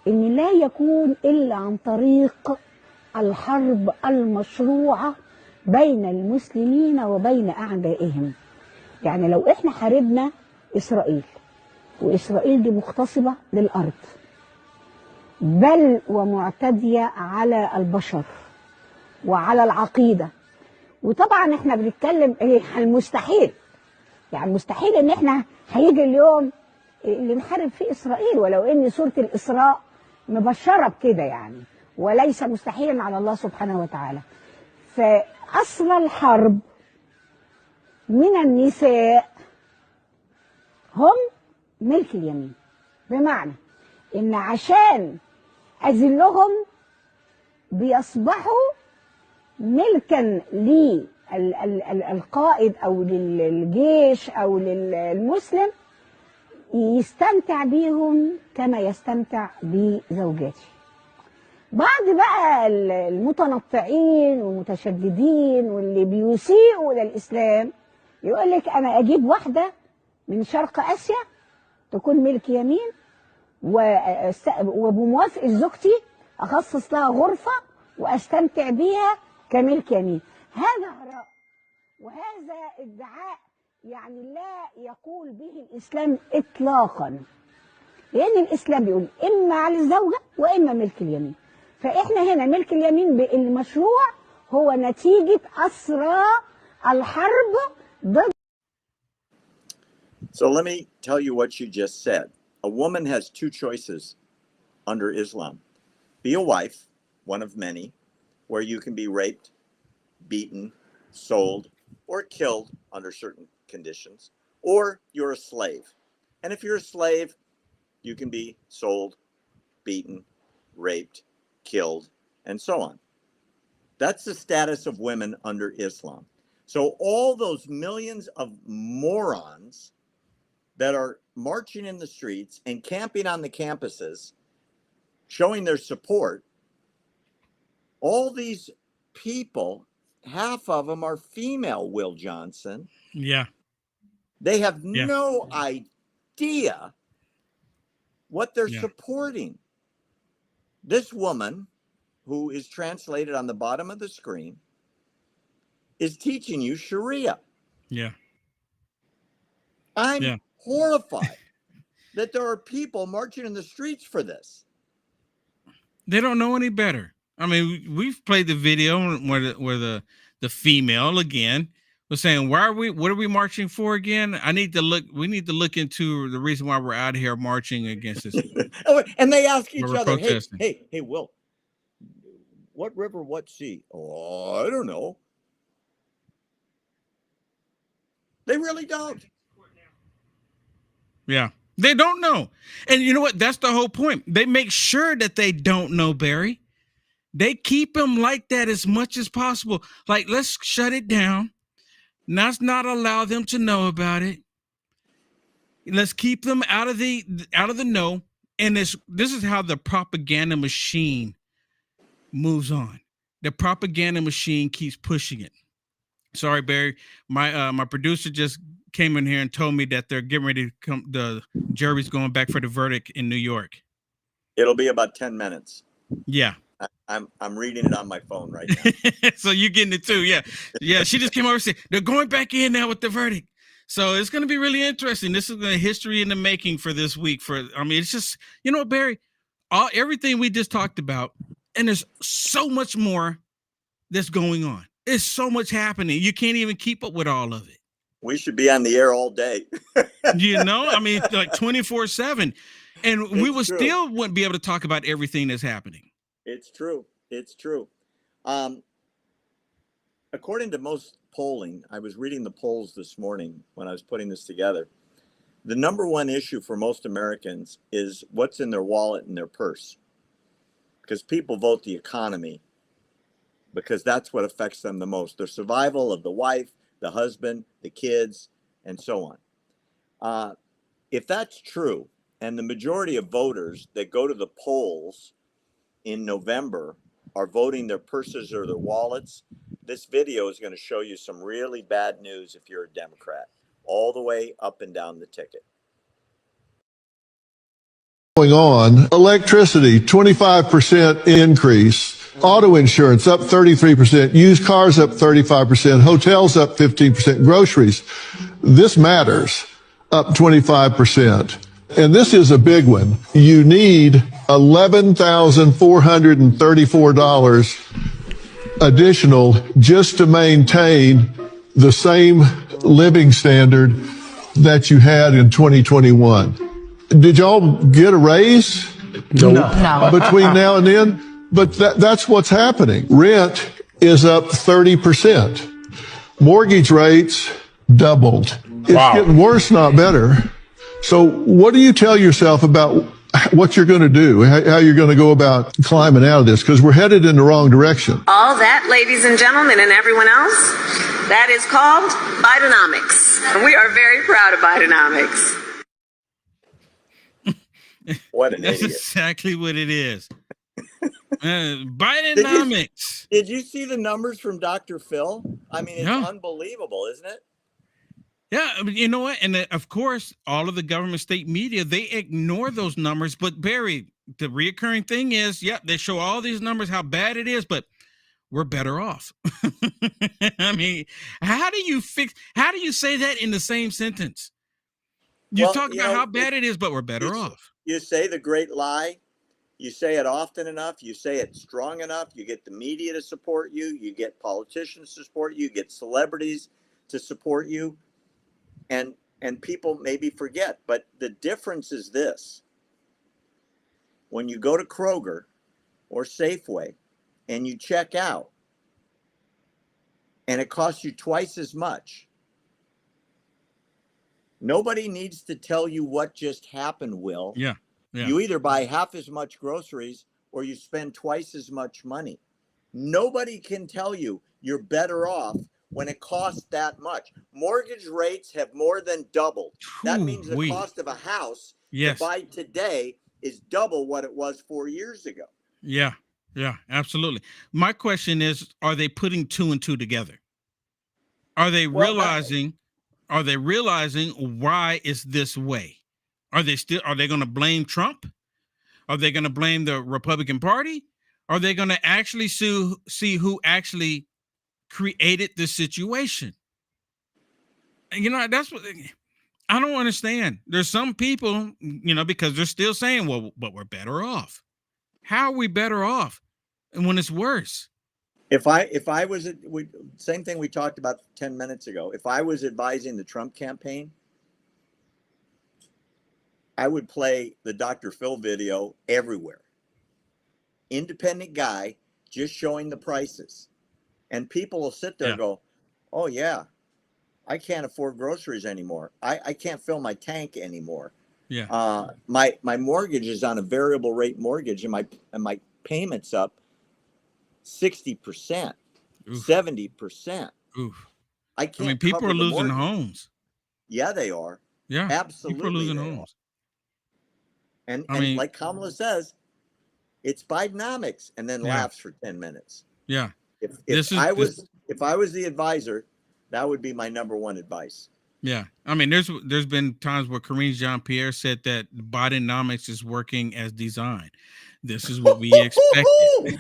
إن لا يكون إلا عن طريق الحرب المشروعة بين المسلمين وبين أعدائهم. يعني لو إحنا حاربنا إسرائيل، وإسرائيل دي مغتصبة للأرض، بل ومعتدية على البشر وعلى العقيدة، وطبعا إحنا بنتكلم المستحيل، يعني مستحيل إن إحنا هيجي اليوم اللي نحارب فيه إسرائيل، ولو إن سورة الإسراء مبشرة بكده يعني، وليس مستحيلا على الله سبحانه وتعالى. فأصل الحرب من النساء هم ملك اليمين، بمعنى إن عشان أذلهم بيصبحوا ملكا للقائد أو للجيش أو للمسلم، يستمتع بيهم كما يستمتع بزوجاته. بعض بقى المتنطعين والمتشددين واللي بيسيئوا للإسلام يقول لك أنا أجيب واحدة من شرق آسيا تكون ملك يمين، وبموافقة زوجتي أخصص لها غرفة وأستمتع بيها كملك يمين. هذا هراء وهذا ادعاء يعني لا يقول به الإسلام إطلاقا، لأن الإسلام بيقول إما على الزوجة وإما ملك اليمين. فإحنا هنا ملك اليمين المشروع هو نتيجة أسرى الحرب ضد.
So let me tell you what you just said. A woman has two choices under Islam. Be a wife, one of many, where you can be raped, beaten, sold, or killed under certain conditions, or you're a slave. And if you're a slave, you can be sold, beaten, raped, killed, and so on. That's the status of women under Islam. So all those millions of morons that are marching in the streets and camping on the campuses, showing their support, all these people, half of them are female, Will Johnson.
Yeah.
They have no idea what they're supporting. This woman, who is translated on the bottom of the screen, is teaching you Sharia.
Yeah.
I'm horrified that there are people marching in the streets for this.
They don't know any better. I mean, we've played the video where the female again was saying, what are we marching for again? we need to look into the reason why we're out here marching against this.
And they ask each other, hey, Will, what river, what sea? Oh, I don't know. They really don't.
Yeah, they don't know. And you know what? That's the whole point. They make sure that they don't know, Barry. They keep them like that as much as possible. Like, let's shut it down. Let's not allow them to know about it. Let's keep them out of the know. And this is how the propaganda machine moves on. The propaganda machine keeps pushing it. Sorry, Barry. My producer just came in here and told me that they're getting ready to come. The jury's going back for the verdict in New York.
It'll be about 10 minutes.
Yeah.
I'm reading it on my phone right now.
So you're getting it too. Yeah. Yeah. She just came over and said, they're going back in now with the verdict. So it's going to be really interesting. This is the history in the making for this week. It's just, you know, Barry, everything we just talked about, and there's so much more that's going on. There's so much happening. You can't even keep up with all of it.
We should be on the air all day.
You know, I mean, like 24/7. And we would still wouldn't be able to talk about everything that's happening.
It's true. It's true. According to most polling, I was reading the polls this morning when I was putting this together. The number one issue for most Americans is what's in their wallet and their purse. Because people vote the economy because that's what affects them the most. The survival of the wife, the husband, the kids, and so on. If that's true, and the majority of voters that go to the polls in November are voting their purses or their wallets, this video is going to show you some really bad news if you're a Democrat, all the way up and down the ticket.
Going on, electricity, 25% increase, auto insurance up 33%, used cars up 35%, hotels up 15%, groceries. This matters, up 25%. And this is a big one. You need $11,434 additional just to maintain the same living standard that you had in 2021. Did y'all get a raise?
No.
Between now and then? But that's what's happening. Rent is up 30%. Mortgage rates doubled. It's getting worse, not better. So what do you tell yourself about what you're going to do, how you're going to go about climbing out of this, because we're headed in the wrong direction.
All that, ladies and gentlemen, and everyone else, that is called Bidenomics. And we are very proud of Bidenomics.
What an
That's
idiot.
exactly what it is. Bidenomics.
Did you see the numbers from Dr. Phil? I mean, it's
Yeah.
unbelievable, isn't it?
Yeah, I mean, you know what? And of course, all of the government state media, they ignore those numbers. But Barry, the reoccurring thing is, they show all these numbers, how bad it is, but we're better off. I mean, how do you say that in the same sentence? You
Well,
talk
you
about
know,
how bad it is, but we're better off.
You say the great lie. You say it often enough. You say it strong enough. You get the media to support you. You get politicians to support you. You get celebrities to support you. And people maybe forget. But the difference is this. When you go to Kroger or Safeway and you check out and it costs you twice as much, nobody needs to tell you what just happened, Will.
Yeah.
You either buy half as much groceries or you spend twice as much money. Nobody can tell you you're better off when it costs that much. Mortgage rates have more than doubled. That means the cost of a house to buy today is double what it was 4 years ago.
Yeah, absolutely. My question is, are they putting two and two together? Are they realizing why it's this way? Are they going to blame Trump? Are they going to blame the Republican Party? Are they going to actually see who actually created this situation? You know, that's what I don't understand. There's some people, because they're still saying, well, but we're better off. How are we better off? And when it's worse?
If I was same thing we talked about 10 minutes ago. If I was advising the Trump campaign, I would play the Dr. Phil video everywhere. Independent guy just showing the prices. And people will sit there and go, oh, yeah, I can't afford groceries anymore. I can't fill my tank anymore.
Yeah.
My mortgage is on a variable rate mortgage, and my payment's up 60%, 70%.
Oof.
I can't.
People
cover
are
the
losing
mortgage.
homes.
Yeah, they are.
Yeah,
absolutely.
People are losing homes.
And
mean,
like Kamala says, it's Bidenomics, and then laughs for 10 minutes.
Yeah.
If I was the advisor, that would be my number one advice.
Yeah. I mean, there's been times where Karine Jean-Pierre said that Bidenomics is working as designed. This is what we expected.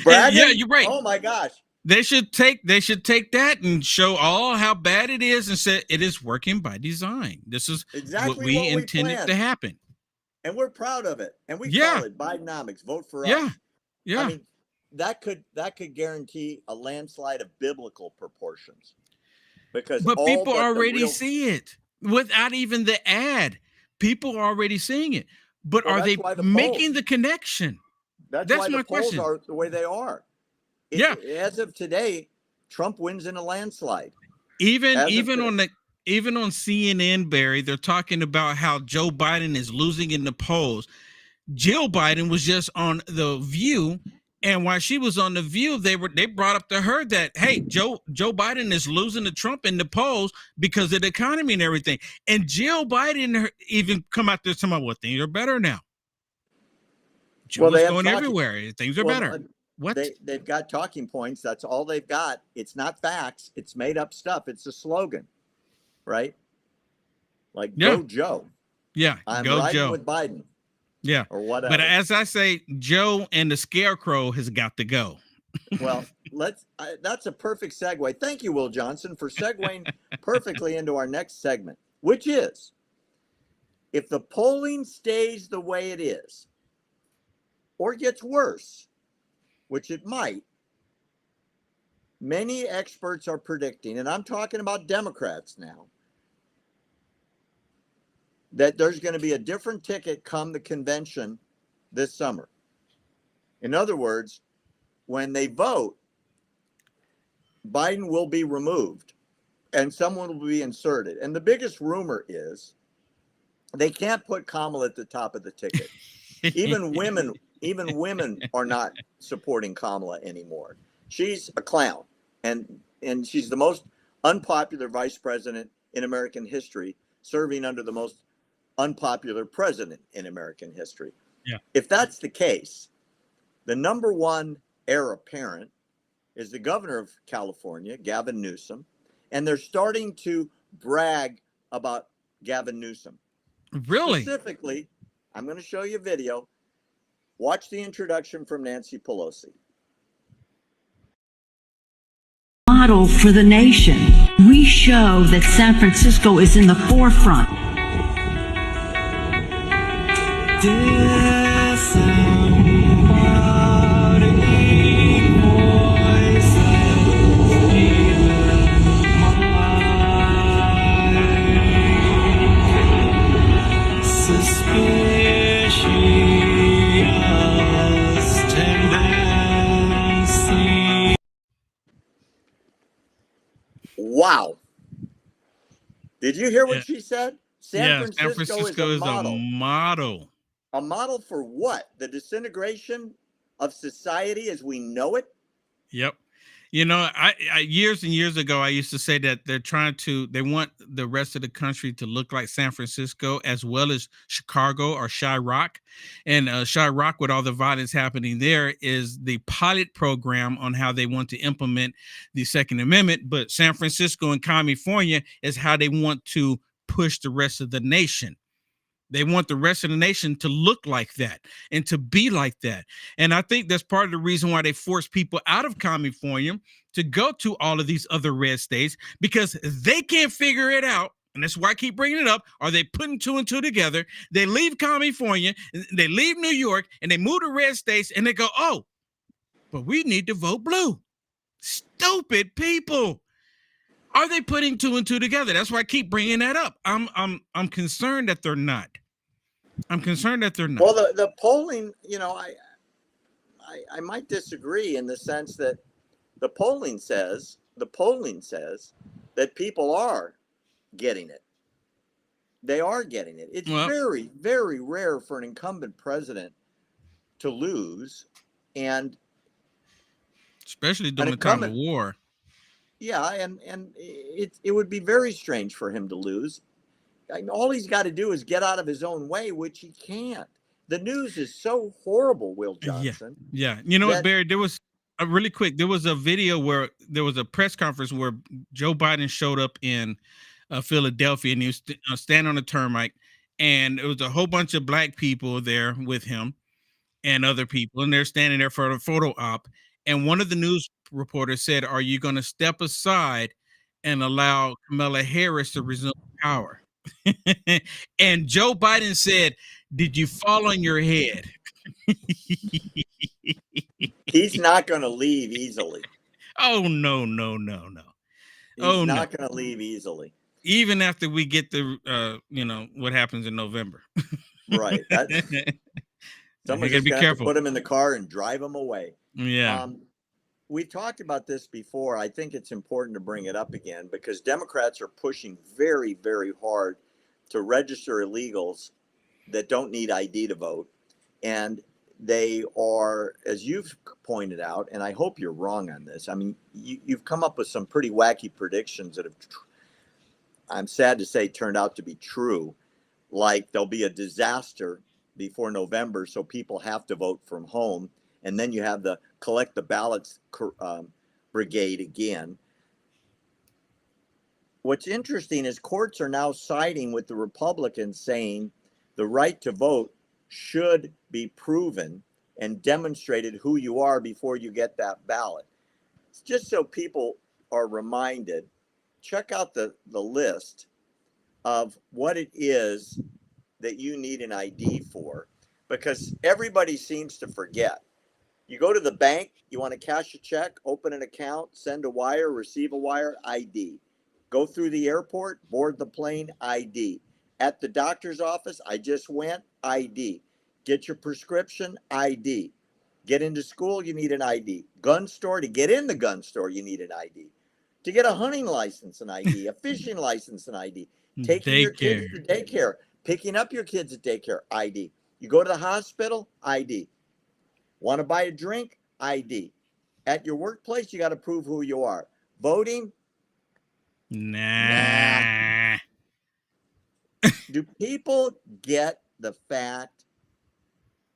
Yeah, you're right.
Oh my gosh.
They should take that and show all how bad it is and say it is working by design. This is
exactly
what we intended to happen.
And we're proud of it. And we call it Bidenomics. Vote for us.
Yeah.
I mean, that could guarantee a landslide of biblical proportions. But
people already see it without even the ad. People are already seeing it. But are they making the connection?
That's why my question. Polls are the way they are. As of today, Trump wins in a landslide.
Even on CNN, Barry, they're talking about how Joe Biden is losing in the polls. Jill Biden was just on The View, and while she was on The View, they brought up to her that, hey, Joe Biden is losing to Trump in the polls because of the economy and everything. And Jill Biden even come out there talking about, well, things are better now. Jill's going everywhere. Things are better. What?
They've got talking points. That's all they've got. It's not facts. It's made up stuff. It's a slogan, right? Like, go Joe.
Yeah,
I'm
go
riding
Joe.
with Biden.
Yeah.
Or whatever.
But as I say, Joe and the Scarecrow has got to go.
Well, that's a perfect segue. Thank you, Will Johnson, for segueing perfectly into our next segment, which is, if the polling stays the way it is or gets worse, which it might, many experts are predicting, and I'm talking about Democrats now, that there's going to be a different ticket come the convention this summer. In other words, when they vote, Biden will be removed and someone will be inserted. And the biggest rumor is They can't put Kamala at the top of the ticket. Even women are not supporting Kamala anymore. She's a clown, and she's the most unpopular vice president in American history, serving under the most unpopular president in American history.
Yeah.
If that's the case, the number one heir apparent is the governor of California, Gavin Newsom, and they're starting to brag about Gavin Newsom.
Really?
Specifically, I'm going to show you a video. Watch the introduction from Nancy Pelosi.
Model for the nation. We show that San Francisco is in the forefront.
Wow. Did you hear what she said?
San Francisco is a model.
A model for what? The disintegration of society as we know it?
Yep. You know, I years and years ago, I used to say that they want the rest of the country to look like San Francisco as well as Chicago or Chirac. And Chirac, with all the violence happening there, is the pilot program on how they want to implement the Second Amendment. But San Francisco and California is how they want to push the rest of the nation. They want the rest of the nation to look like that and to be like that. And I think that's part of the reason why they force people out of California to go to all of these other red states, because they can't figure it out. And that's why I keep bringing it up. Are they putting two and two together? They leave California, they leave New York, and they move to red states, and they go, oh, but we need to vote blue. Stupid people. Are they putting two and two together? That's why I keep bringing that up. I'm concerned that they're not. I'm concerned that they're not.
Well, the polling, you know, I might disagree in the sense that the polling says that people are getting it. They are getting it. It's very, very rare for an incumbent president to lose, and
especially during the time of war.
Yeah, and it would be very strange for him to lose. All he's got to do is get out of his own way, which he can't. The news is so horrible, Will Johnson.
Yeah. You know what, Barry? There was really quick. There was a video where there was a press conference where Joe Biden showed up in Philadelphia, and he was standing on a turnpike, and there was a whole bunch of black people there with him and other people, and they're standing there for a photo op. And one of the news reporters said, "Are you going to step aside and allow Kamala Harris to resume power?" And Joe Biden said, "Did you fall on your head?"
He's not going to leave easily.
Oh, no.
He's not going to leave easily.
Even after we get the, what happens in November.
Right. Someone's
gotta be careful.
Put him in the car and drive him away.
Yeah.
We've talked about this before. I think it's important to bring it up again because Democrats are pushing very, very hard to register illegals that don't need ID to vote. And they are, as you've pointed out, and I hope you're wrong on this. I mean, you've come up with some pretty wacky predictions that have, I'm sad to say, turned out to be true. Like there'll be a disaster before November, so people have to vote from home. And then you have the collect the ballots brigade again. What's interesting is courts are now siding with the Republicans, saying the right to vote should be proven and demonstrated who you are before you get that ballot. It's just so people are reminded, check out the list of what it is that you need an ID for, because everybody seems to forget. You go to the bank, you want to cash a check, open an account, send a wire, receive a wire, ID. Go through the airport, board the plane, ID. At the doctor's office, I just went, ID. Get your prescription, ID. Get into school, you need an ID. Gun store, to get in the gun store, you need an ID. To get a hunting license, an ID. A fishing license, an ID. Taking your kids to daycare, Picking up your kids at daycare, ID. You go to the hospital, ID. Want to buy a drink, ID. At your workplace, you got to prove who you are. Voting,
nah.
Do people get the fact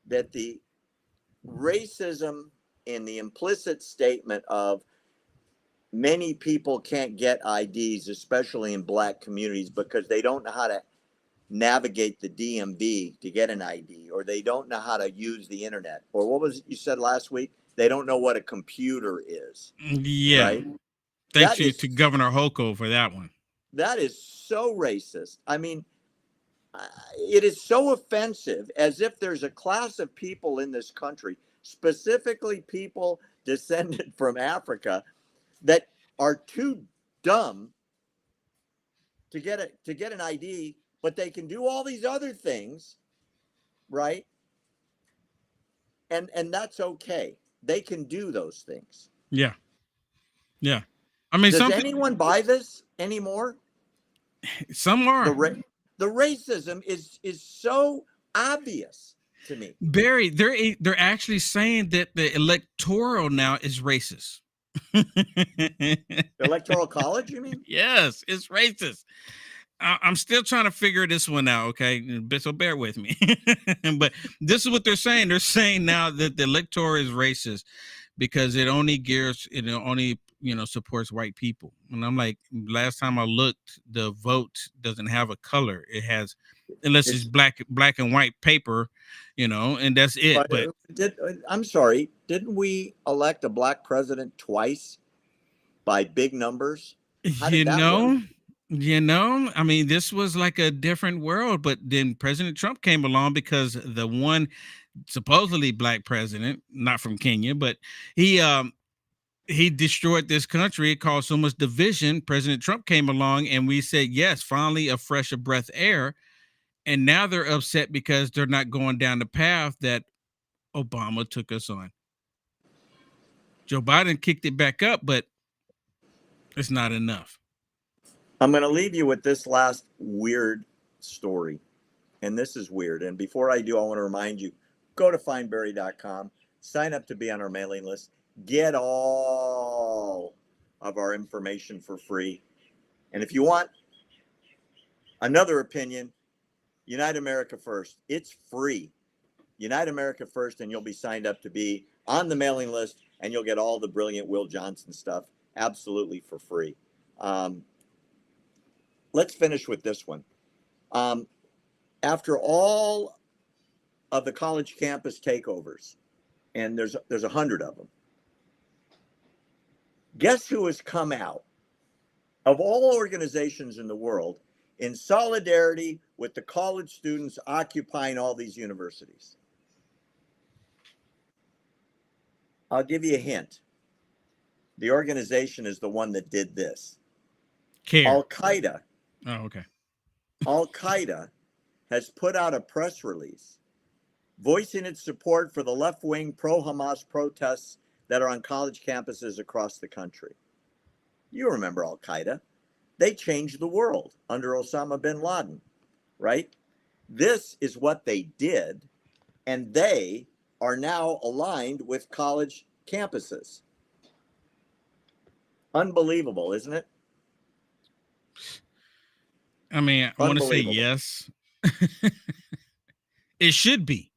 that the racism in the implicit statement of many people can't get IDs, especially in black communities, because they don't know how to navigate the DMV to get an ID, or they don't know how to use the internet, or what was it you said last week? They don't know what a computer is.
Yeah.
Right?
Thank you to Governor Hochul for that one.
That is so racist. I mean, it is so offensive, as if there's a class of people in this country, specifically people descended from Africa, that are too dumb to get an ID, but they can do all these other things, right? And that's okay. They can do those things.
Yeah. Yeah. I mean,
does anyone buy this anymore?
Some are.
The racism is so obvious to me.
Barry, they're actually saying that the electoral now is racist.
The Electoral College, you mean?
Yes, it's racist. I'm still trying to figure this one out, okay? So bear with me. But this is what they're saying. They're saying now that the electoral is racist because it only supports white people. And I'm like, last time I looked, the vote doesn't have a color. It has, unless it's black and white paper, and that's it. But
I'm sorry, didn't we elect a black president twice by big numbers? How did that work?
I mean, this was like a different world, but then President Trump came along because the one supposedly black president, not from Kenya, but he destroyed this country. It caused so much division. President Trump came along and we said, yes, finally a fresher breath air. And now they're upset because they're not going down the path that Obama took us on. Joe Biden kicked it back up, but it's not enough.
I'm going to leave you with this last weird story. And this is weird. And before I do, I want to remind you, go to findberry.com, sign up to be on our mailing list, get all of our information for free. And if you want another opinion, Unite America First. It's free. Unite America First, and you'll be signed up to be on the mailing list, and you'll get all the brilliant Will Johnson stuff absolutely for free. Let's finish with this one. After all of the college campus takeovers, and there's 100 of them, guess who has come out of all organizations in the world in solidarity with the college students occupying all these universities? I'll give you a hint. The organization is the one that did this. Al-Qaeda.
Oh, okay.
Al-Qaeda has put out a press release voicing its support for the left-wing pro-Hamas protests that are on college campuses across the country. You remember Al-Qaeda. They changed the world under Osama bin Laden, right? This is what they did, and they are now aligned with college campuses. Unbelievable, isn't it?
I mean, I want to say yes. It should be.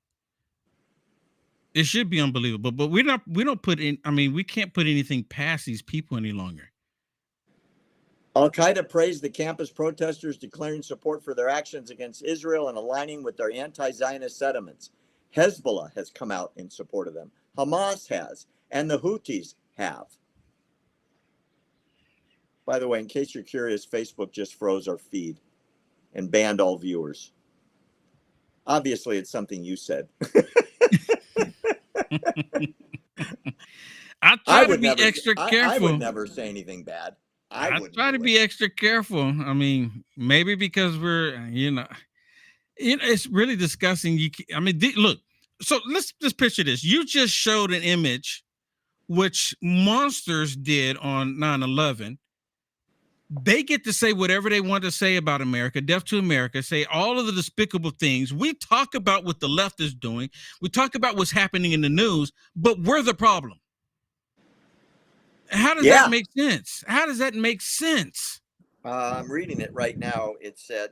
It should be unbelievable, but we don't put in, I mean, we can't put anything past these people any longer.
Al-Qaeda praised the campus protesters, declaring support for their actions against Israel and aligning with their anti-Zionist sentiments. Hezbollah has come out in support of them. Hamas has, and the Houthis have. By the way, in case you're curious, Facebook just froze our feed and banned all viewers. Obviously, it's something you said.
I try to be extra careful.
I would never say anything bad.
I try to be extra careful. I mean, maybe because we're, it's really disgusting. Look, so let's just picture this. You just showed an image which monsters did on 9/11, They get to say whatever they want to say about America, deaf to America, say all of the despicable things. We talk about what the left is doing. We talk about what's happening in the news, but we're the problem. How does that make sense? How does that make sense?
I'm reading it right now. It said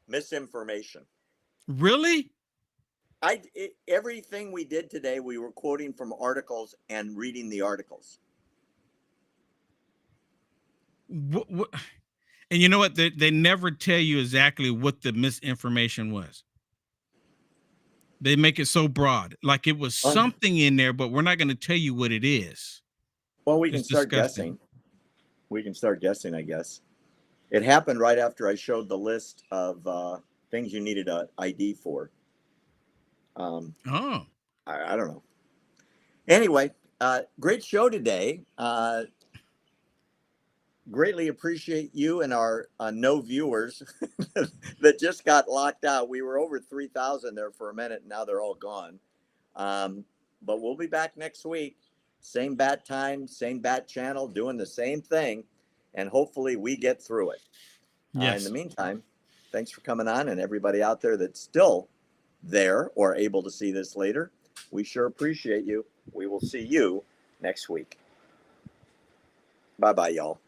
misinformation.
Really?
Everything we did today, we were quoting from articles and reading the articles.
What? And you know what? They never tell you exactly what the misinformation was. They make it so broad, like it was something in there, but we're not going to tell you what it is.
Well, we can start guessing. We can start guessing, I guess. It happened right after I showed the list of things you needed an ID for. I don't know. Anyway, great show today. Greatly appreciate you and our no viewers that just got locked out. We were over 3,000 there for a minute, and now they're all gone. But we'll be back next week. Same bat time, same bat channel, doing the same thing. And hopefully we get through it.
Yes.
In the meantime, thanks for coming on, and everybody out there that's still there or able to see this later, we sure appreciate you. We will see you next week. Bye-bye, y'all.